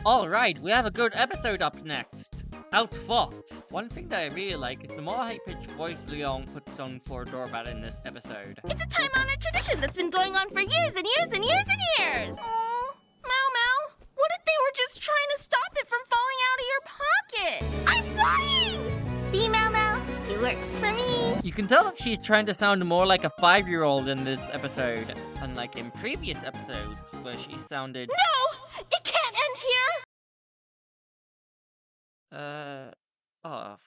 Alright, we have a good episode up next. Outfoxed. One thing that I really like is the more high-pitched voice Leon puts on for Dorbat in this episode. It's a time-honored tradition that's been going on for years and years and years and years. Oh, Mau, what if they were just trying to stop it from falling out of your pocket? I'm flying! See, Mau, it works for me. You can tell that she's trying to sound more like a 5-year-old in this episode, unlike in previous episodes where she sounded... No! It can't end here! Off.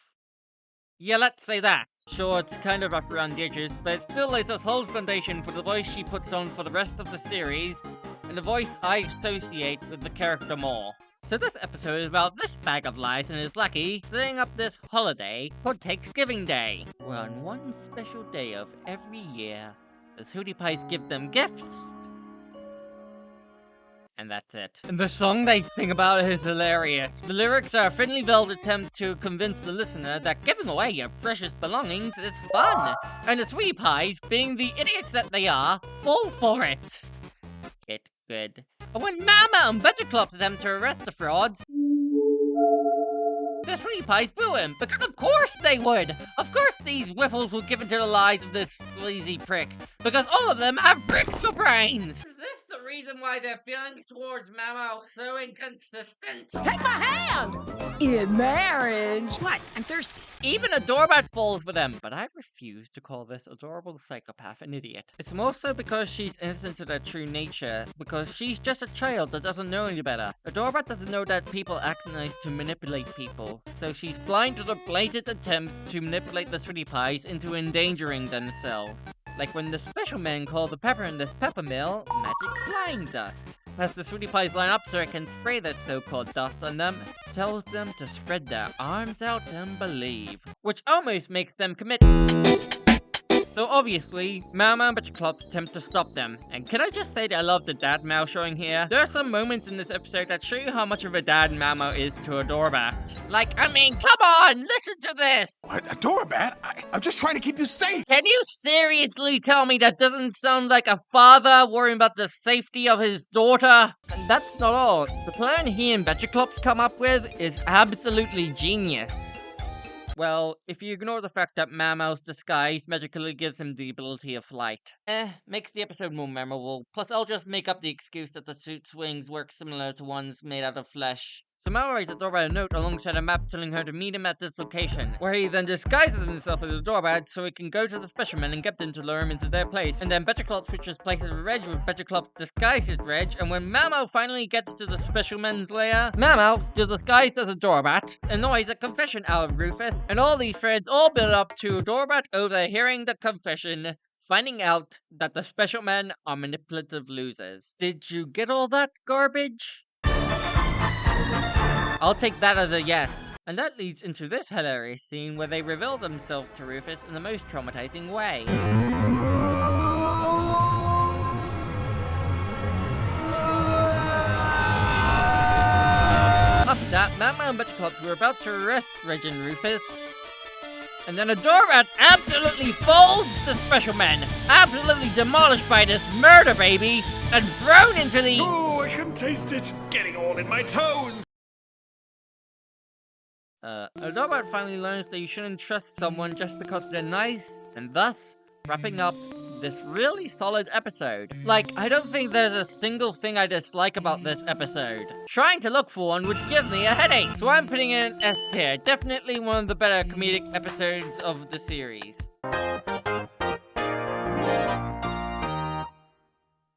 Yeah, let's say that. Sure, it's kind of rough around the edges, but it still lays a solid foundation for the voice she puts on for the rest of the series, and the voice I associate with the character more. So this episode is about this bag of lies and his lackey setting up this holiday for Thanksgiving Day. Where on one special day of every year, the Sweetie Pies give them gifts. And that's it. And the song they sing about is hilarious. The lyrics are a thinly veiled attempt to convince the listener that giving away your precious belongings is fun. And the Sweetie Pies, being the idiots that they are, fall for it. It's good. And when Mama and Badgerclops attempt to arrest the frauds, the Sweetie Pies boo him, because of course they would! Of course these whiffles would give into the lies of this sleazy prick, because all of them have bricks for brains! Is this the reason why their feelings towards Mama are so inconsistent? Take my hand! In marriage! What? I'm thirsty. Even a Dorbat falls for them, but I refuse to call this adorable psychopath an idiot. It's more so because she's innocent to their true nature, because she's just a child that doesn't know any better. A Dorbat doesn't know that people act nice to manipulate people, so she's blind to the blatant attempts to manipulate the Sweetie Pies into endangering themselves. Like when the special men call the pepper in this pepper mill magic flying dust. As the Sweetie Pies line up so it can spray this so-called dust on them, tells them to spread their arms out and believe. Which almost makes them commit. So obviously, Mau and Badgerclops attempt to stop them. And can I just say that I love the dad Mau showing here? There are some moments in this episode that show you how much of a dad Mau is to a Dorbat. Like, I mean, come on, listen to this! What? A Dorbat? I'm just trying to keep you safe! Can you seriously tell me that doesn't sound like a father worrying about the safety of his daughter? And that's not all. The plan he and Badgerclops come up with is absolutely genius. Well, if you ignore the fact that Mau's disguise magically gives him the ability of flight. Makes the episode more memorable. Plus, I'll just make up the excuse that the suit's wings work similar to ones made out of flesh. So Mau writes a Dorbat a note alongside a map telling her to meet him at this location, where he then disguises himself as a Dorbat so he can go to the special men and get them to lure him into their place. And then Badgerclops switches places with Reg with Badgerclops disguised as Reg, and when Mau finally gets to the special men's lair, Mau, still disguised as a Dorbat, annoys a confession out of Rufus, and all these threads all build up to Dorbat overhearing the confession, finding out that the special men are manipulative losers. Did you get all that garbage? I'll take that as a yes. And that leads into this hilarious scene where they reveal themselves to Rufus in the most traumatizing way. After that, Mau and Badgerclops were about to arrest Reg and Rufus, and then a Dorbat absolutely folds the special men, absolutely demolished by this murder baby, and thrown into the... Oh, I can taste it! Getting all in my toes! A Dorbat finally learns that you shouldn't trust someone just because they're nice, and thus, wrapping up this really solid episode. Like, I don't think there's a single thing I dislike about this episode. Trying to look for one would give me a headache, so I'm putting it in S tier. Definitely one of the better comedic episodes of the series.